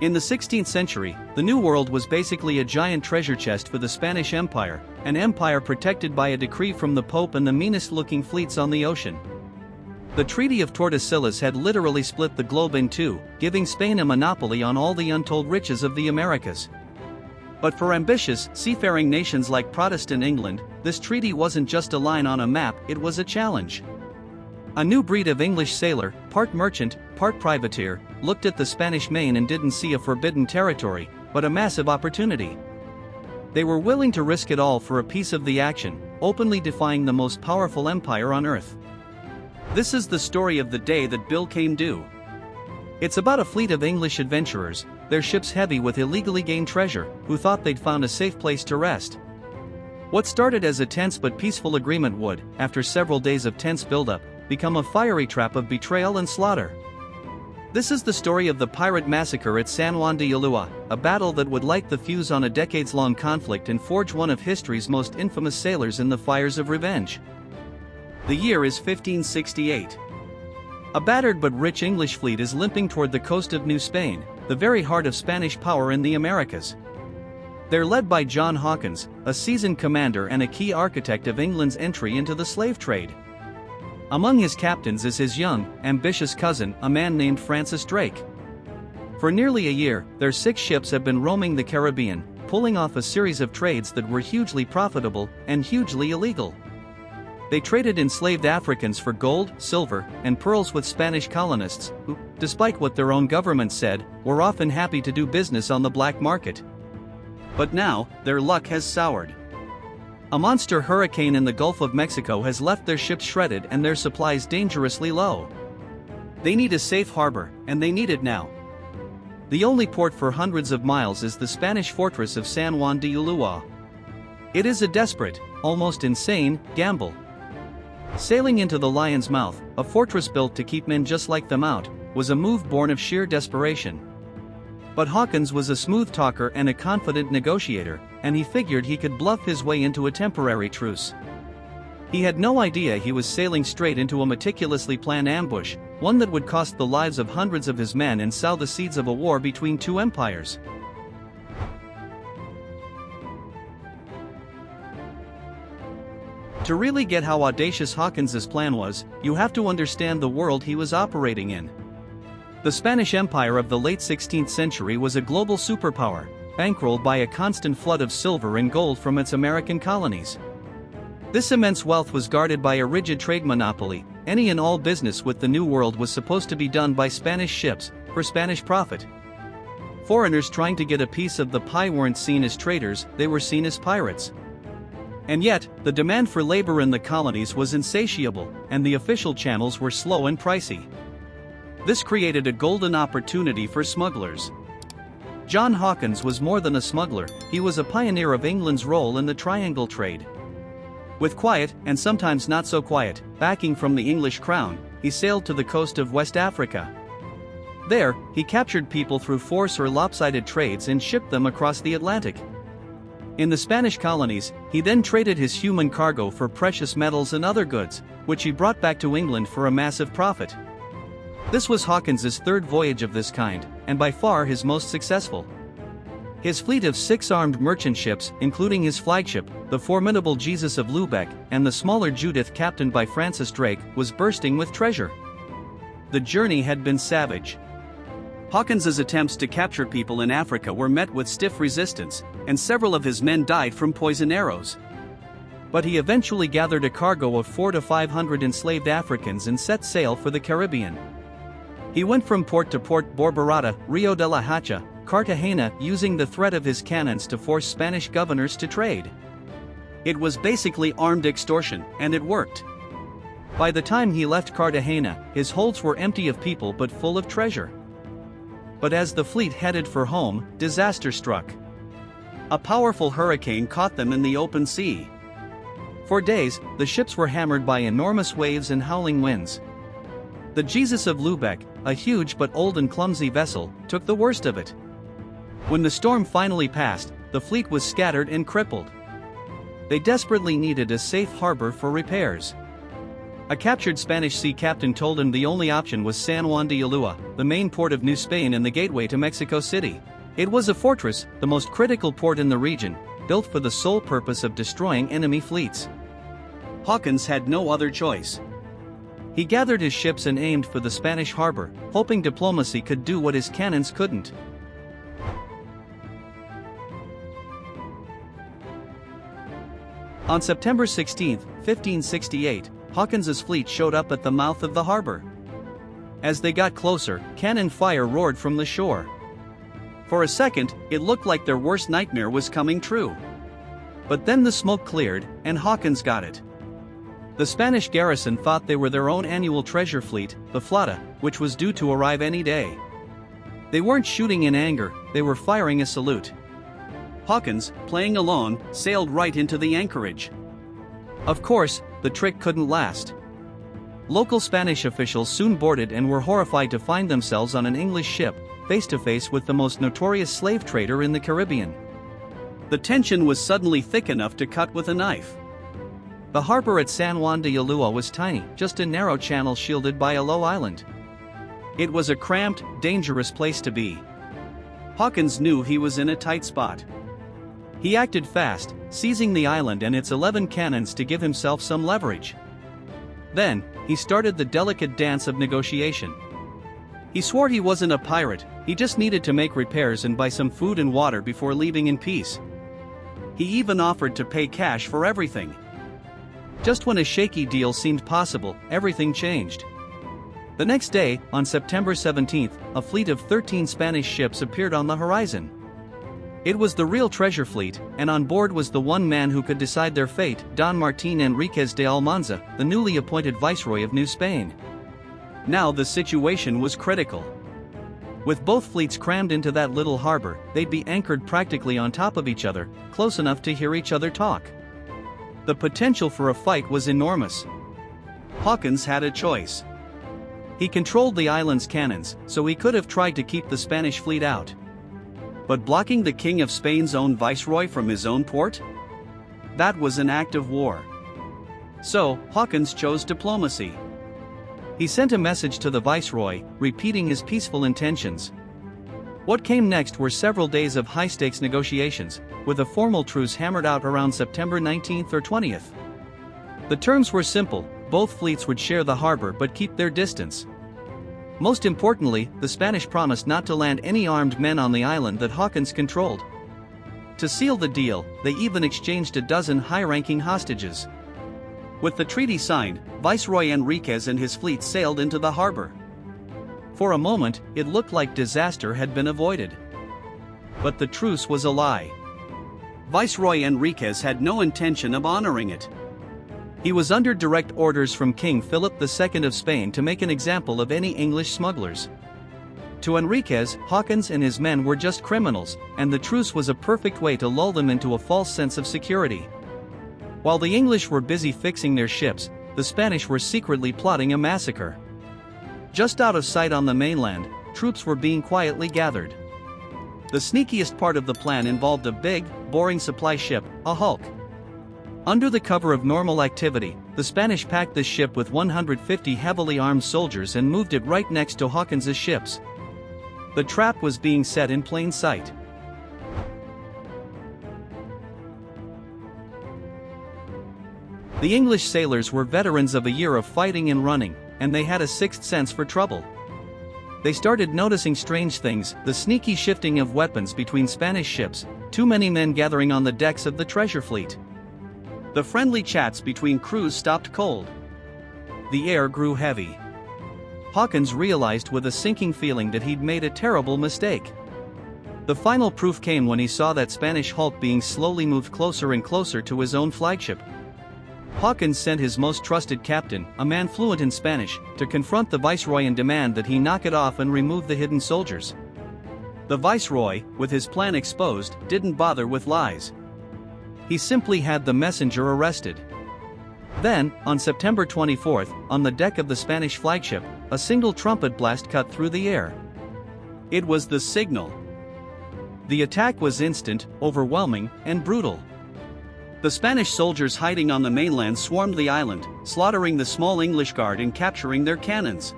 In the 16th century, the New World was basically a giant treasure chest for the Spanish Empire, an empire protected by a decree from the Pope and the meanest-looking fleets on the ocean. The Treaty of Tordesillas had literally split the globe in two, giving Spain a monopoly on all the untold riches of the Americas. But for ambitious, seafaring nations like Protestant England, this treaty wasn't just a line on a map, it was a challenge. A new breed of English sailor, part merchant, part privateer, looked at the Spanish Main and didn't see a forbidden territory, but a massive opportunity. They were willing to risk it all for a piece of the action, openly defying the most powerful empire on earth. This is the story of the day that Bill came due. It's about a fleet of English adventurers, their ships heavy with illegally gained treasure, who thought they'd found a safe place to rest. What started as a tense but peaceful agreement would, after several days of tense buildup, become a fiery trap of betrayal and slaughter. This is the story of the pirate massacre at San Juan de Ulúa, a battle that would light the fuse on a decades-long conflict and forge one of history's most infamous sailors in the fires of revenge. The year is 1568. A battered but rich English fleet is limping toward the coast of New Spain, the very heart of Spanish power in the Americas. They're led by John Hawkins, a seasoned commander and a key architect of England's entry into the slave trade. Among his captains is his young, ambitious cousin, a man named Francis Drake. For nearly a year, their 6 ships have been roaming the Caribbean, pulling off a series of trades that were hugely profitable and hugely illegal. They traded enslaved Africans for gold, silver, and pearls with Spanish colonists, who, despite what their own government said, were often happy to do business on the black market. But now, their luck has soured. A monster hurricane in the Gulf of Mexico has left their ships shredded and their supplies dangerously low. They need a safe harbor, and they need it now. The only port for hundreds of miles is the Spanish fortress of San Juan de Ulúa. It is a desperate, almost insane, gamble. Sailing into the lion's mouth, a fortress built to keep men just like them out, was a move born of sheer desperation. But Hawkins was a smooth talker and a confident negotiator, and he figured he could bluff his way into a temporary truce. He had no idea he was sailing straight into a meticulously planned ambush, one that would cost the lives of hundreds of his men and sow the seeds of a war between two empires. To really get how audacious Hawkins's plan was, you have to understand the world he was operating in. The Spanish Empire of the late 16th century was a global superpower, bankrolled by a constant flood of silver and gold from its American colonies. This immense wealth was guarded by a rigid trade monopoly. Any and all business with the New World was supposed to be done by Spanish ships, for Spanish profit. Foreigners trying to get a piece of the pie weren't seen as traders, they were seen as pirates. And yet, the demand for labor in the colonies was insatiable, and the official channels were slow and pricey. This created a golden opportunity for smugglers. John Hawkins was more than a smuggler, he was a pioneer of England's role in the triangle trade. With quiet, and sometimes not so quiet, backing from the English crown, he sailed to the coast of West Africa. There, he captured people through force or lopsided trades and shipped them across the Atlantic. In the Spanish colonies, he then traded his human cargo for precious metals and other goods, which he brought back to England for a massive profit. This was Hawkins's 3rd voyage of this kind, and by far his most successful. His fleet of 6 armed merchant ships, including his flagship, the formidable Jesus of Lübeck, and the smaller Judith captained by Francis Drake, was bursting with treasure. The journey had been savage. Hawkins's attempts to capture people in Africa were met with stiff resistance, and several of his men died from poison arrows. But he eventually gathered a cargo of 400 to 500 enslaved Africans and set sail for the Caribbean. He went from port to port: Borborata, Rio de la Hacha, Cartagena, using the threat of his cannons to force Spanish governors to trade. It was basically armed extortion, and it worked. By the time he left Cartagena, his holds were empty of people but full of treasure. But as the fleet headed for home, disaster struck. A powerful hurricane caught them in the open sea. For days, the ships were hammered by enormous waves and howling winds. The Jesus of Lübeck, a huge but old and clumsy vessel, took the worst of it. When the storm finally passed, the fleet was scattered and crippled. They desperately needed a safe harbor for repairs. A captured Spanish sea captain told him the only option was San Juan de Ulúa, the main port of New Spain and the gateway to Mexico City. It was a fortress, the most critical port in the region, built for the sole purpose of destroying enemy fleets. Hawkins had no other choice. He gathered his ships and aimed for the Spanish harbor, hoping diplomacy could do what his cannons couldn't. On September 16, 1568, Hawkins's fleet showed up at the mouth of the harbor. As they got closer, cannon fire roared from the shore. For a second, it looked like their worst nightmare was coming true. But then the smoke cleared, and Hawkins got it. The Spanish garrison thought they were their own annual treasure fleet, the Flota, which was due to arrive any day. They weren't shooting in anger, they were firing a salute. Hawkins, playing along, sailed right into the anchorage. Of course, the trick couldn't last. Local Spanish officials soon boarded and were horrified to find themselves on an English ship, face to face with the most notorious slave trader in the Caribbean. The tension was suddenly thick enough to cut with a knife. The harbor at San Juan de Ulúa was tiny, just a narrow channel shielded by a low island. It was a cramped, dangerous place to be. Hawkins knew he was in a tight spot. He acted fast, seizing the island and its 11 cannons to give himself some leverage. Then, he started the delicate dance of negotiation. He swore he wasn't a pirate, he just needed to make repairs and buy some food and water before leaving in peace. He even offered to pay cash for everything. Just when a shaky deal seemed possible, everything changed. The next day, on September 17, a fleet of 13 Spanish ships appeared on the horizon. It was the real treasure fleet, and on board was the one man who could decide their fate, Don Martín Enríquez de Almanza, the newly appointed Viceroy of New Spain. Now the situation was critical. With both fleets crammed into that little harbor, they'd be anchored practically on top of each other, close enough to hear each other talk. The potential for a fight was enormous. Hawkins had a choice. He controlled the island's cannons, so he could have tried to keep the Spanish fleet out. But blocking the King of Spain's own viceroy from his own port? That was an act of war. So, Hawkins chose diplomacy. He sent a message to the viceroy, repeating his peaceful intentions. What came next were several days of high-stakes negotiations, with a formal truce hammered out around September 19th or 20th. The terms were simple: both fleets would share the harbor but keep their distance. Most importantly, the Spanish promised not to land any armed men on the island that Hawkins controlled. To seal the deal, they even exchanged a dozen high-ranking hostages. With the treaty signed, Viceroy Enríquez and his fleet sailed into the harbor. For a moment, it looked like disaster had been avoided. But the truce was a lie. Viceroy Enríquez had no intention of honoring it. He was under direct orders from King Philip II of Spain to make an example of any English smugglers. To Enríquez, Hawkins and his men were just criminals, and the truce was a perfect way to lull them into a false sense of security. While the English were busy fixing their ships, the Spanish were secretly plotting a massacre. Just out of sight on the mainland, troops were being quietly gathered. The sneakiest part of the plan involved a big, boring supply ship, a hulk. Under the cover of normal activity, the Spanish packed this ship with 150 heavily armed soldiers and moved it right next to Hawkins's ships. The trap was being set in plain sight. The English sailors were veterans of a year of fighting and running, and they had a sixth sense for trouble. They started noticing strange things: the sneaky shifting of weapons between Spanish ships, too many men gathering on the decks of the treasure fleet. The friendly chats between crews stopped cold. The air grew heavy. Hawkins realized with a sinking feeling that he'd made a terrible mistake. The final proof came when he saw that Spanish hulk being slowly moved closer and closer to his own flagship. Hawkins sent his most trusted captain, a man fluent in Spanish, to confront the viceroy and demand that he knock it off and remove the hidden soldiers. The viceroy, with his plan exposed, didn't bother with lies. He simply had the messenger arrested. Then, on September 24th, on the deck of the Spanish flagship, a single trumpet blast cut through the air. It was the signal. The attack was instant, overwhelming, and brutal. The Spanish soldiers hiding on the mainland swarmed the island, slaughtering the small English guard and capturing their cannons.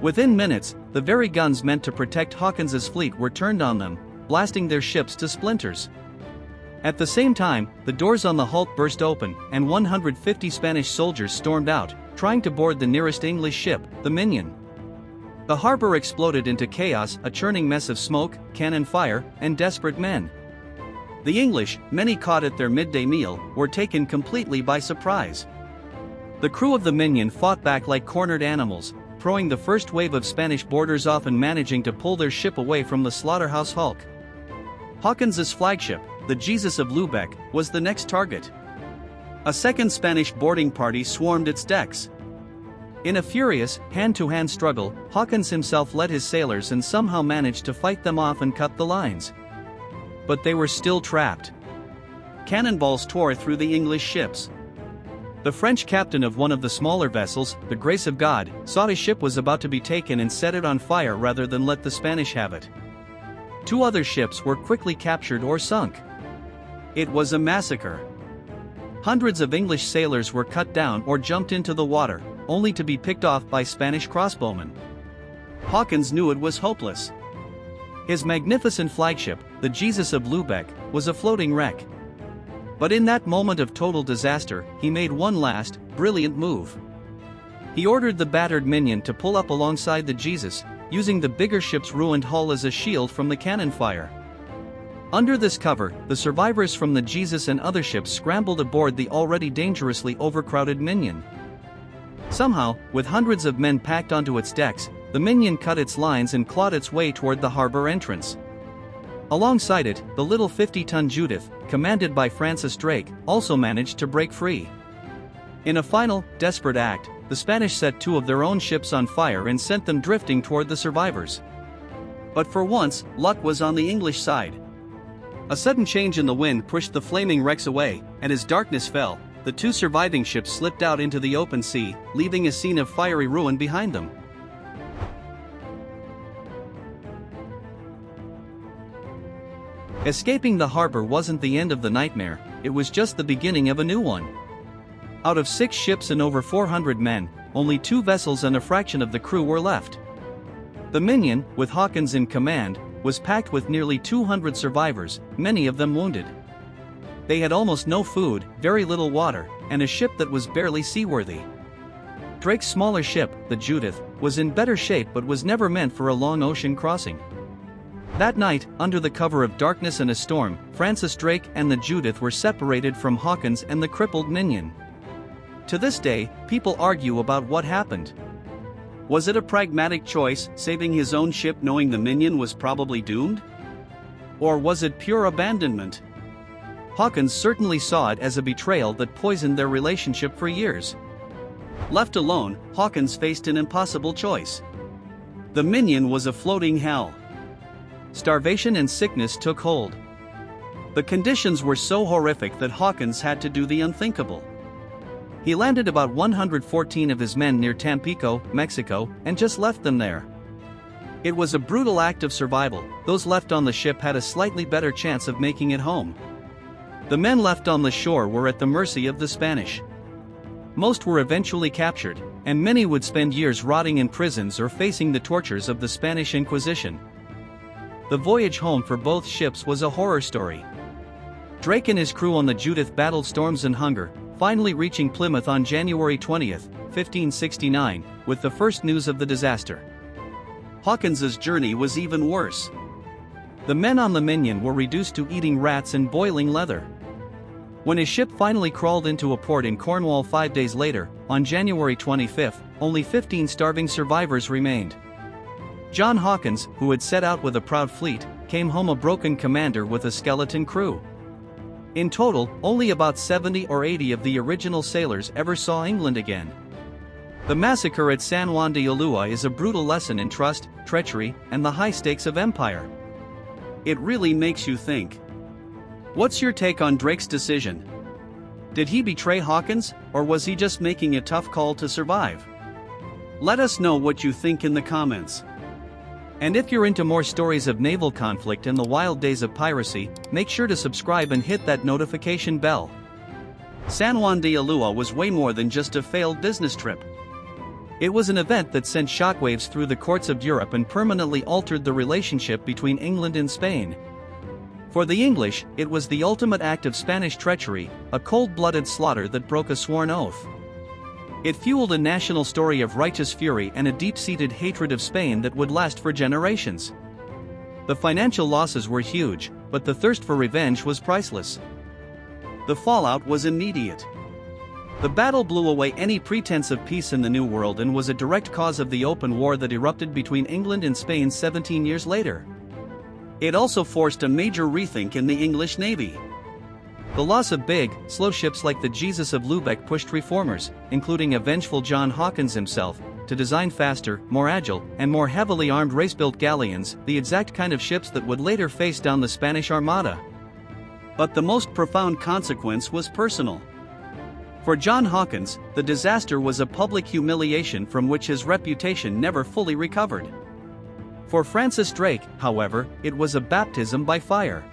Within minutes, the very guns meant to protect Hawkins's fleet were turned on them, blasting their ships to splinters. At the same time, the doors on the hulk burst open, and 150 Spanish soldiers stormed out, trying to board the nearest English ship, the Minion. The harbor exploded into chaos, a churning mess of smoke, cannon fire, and desperate men. The English, many caught at their midday meal, were taken completely by surprise. The crew of the Minion fought back like cornered animals, throwing the first wave of Spanish boarders off and managing to pull their ship away from the slaughterhouse hulk. Hawkins's flagship, the Jesus of Lübeck, was the next target. A second Spanish boarding party swarmed its decks. In a furious, hand-to-hand struggle, Hawkins himself led his sailors and somehow managed to fight them off and cut the lines. But they were still trapped. Cannonballs tore through the English ships. The French captain of one of the smaller vessels, the Grace of God, saw his ship was about to be taken and set it on fire rather than let the Spanish have it. 2 other ships were quickly captured or sunk. It was a massacre. Hundreds of English sailors were cut down or jumped into the water, only to be picked off by Spanish crossbowmen. Hawkins knew it was hopeless. His magnificent flagship, the Jesus of Lübeck, was a floating wreck. But in that moment of total disaster, he made one last, brilliant move. He ordered the battered Minion to pull up alongside the Jesus, using the bigger ship's ruined hull as a shield from the cannon fire. Under this cover, the survivors from the Jesus and other ships scrambled aboard the already dangerously overcrowded Minion. Somehow, with hundreds of men packed onto its decks, the Minion cut its lines and clawed its way toward the harbor entrance. Alongside it, the little 50-ton Judith, commanded by Francis Draque, also managed to break free. In a final, desperate act, the Spanish set 2 of their own ships on fire and sent them drifting toward the survivors. But for once, luck was on the English side. A sudden change in the wind pushed the flaming wrecks away, and as darkness fell, the 2 surviving ships slipped out into the open sea, leaving a scene of fiery ruin behind them. Escaping the harbor wasn't the end of the nightmare, it was just the beginning of a new one. Out of 6 ships and over 400 men, only 2 vessels and a fraction of the crew were left. The Minion, with Hawkins in command, was packed with nearly 200 survivors, many of them wounded. They had almost no food, very little water, and a ship that was barely seaworthy. Drake's smaller ship, the Judith, was in better shape but was never meant for a long ocean crossing. That night, under the cover of darkness and a storm, Francis Draque and the Judith were separated from Hawkins and the crippled Minion. To this day, people argue about what happened. Was it a pragmatic choice, saving his own ship knowing the Minion was probably doomed? Or was it pure abandonment? Hawkins certainly saw it as a betrayal that poisoned their relationship for years. Left alone, Hawkins faced an impossible choice. The Minion was a floating hell. Starvation and sickness took hold. The conditions were so horrific that Hawkins had to do the unthinkable. He landed about 114 of his men near Tampico, Mexico, and just left them there. It was a brutal act of survival. Those left on the ship had a slightly better chance of making it home. The men left on the shore were at the mercy of the Spanish. Most were eventually captured, and many would spend years rotting in prisons or facing the tortures of the Spanish Inquisition. The voyage home for both ships was a horror story. Draque and his crew on the Judith battled storms and hunger, finally reaching Plymouth on January 20, 1569, with the first news of the disaster. Hawkins's journey was even worse. The men on the Minion were reduced to eating rats and boiling leather. When his ship finally crawled into a port in Cornwall 5 days later, on January 25, only 15 starving survivors remained. John Hawkins, who had set out with a proud fleet, came home a broken commander with a skeleton crew. In total, only about 70 or 80 of the original sailors ever saw England again. The massacre at San Juan de Ulúa is a brutal lesson in trust, treachery, and the high stakes of empire. It really makes you think. What's your take on Drake's decision? Did he betray Hawkins, or was he just making a tough call to survive? Let us know what you think in the comments. And if you're into more stories of naval conflict and the wild days of piracy, make sure to subscribe and hit that notification bell. San Juan de Ulúa was way more than just a failed business trip. It was an event that sent shockwaves through the courts of Europe and permanently altered the relationship between England and Spain. For the English, it was the ultimate act of Spanish treachery, a cold-blooded slaughter that broke a sworn oath. It fueled a national story of righteous fury and a deep-seated hatred of Spain that would last for generations. The financial losses were huge, but the thirst for revenge was priceless. The fallout was immediate. The battle blew away any pretense of peace in the New World and was a direct cause of the open war that erupted between England and Spain 17 years later. It also forced a major rethink in the English Navy. The loss of big, slow ships like the Jesus of Lübeck pushed reformers, including a vengeful John Hawkins himself, to design faster, more agile, and more heavily armed race-built galleons, the exact kind of ships that would later face down the Spanish Armada. But the most profound consequence was personal. For John Hawkins, the disaster was a public humiliation from which his reputation never fully recovered. For Francis Drake, however, it was a baptism by fire.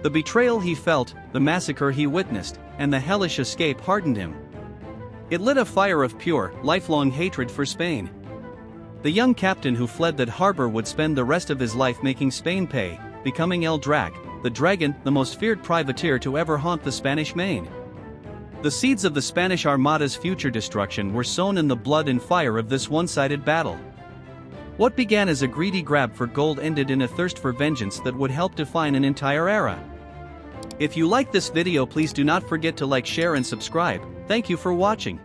The betrayal he felt, the massacre he witnessed, and the hellish escape hardened him. It lit a fire of pure, lifelong hatred for Spain. The young captain who fled that harbor would spend the rest of his life making Spain pay, becoming El Draque, the dragon, the most feared privateer to ever haunt the Spanish Main. The seeds of the Spanish Armada's future destruction were sown in the blood and fire of this one-sided battle. What began as a greedy grab for gold ended in a thirst for vengeance that would help define an entire era. If you like this video, please do not forget to like, share and subscribe. Thank you for watching.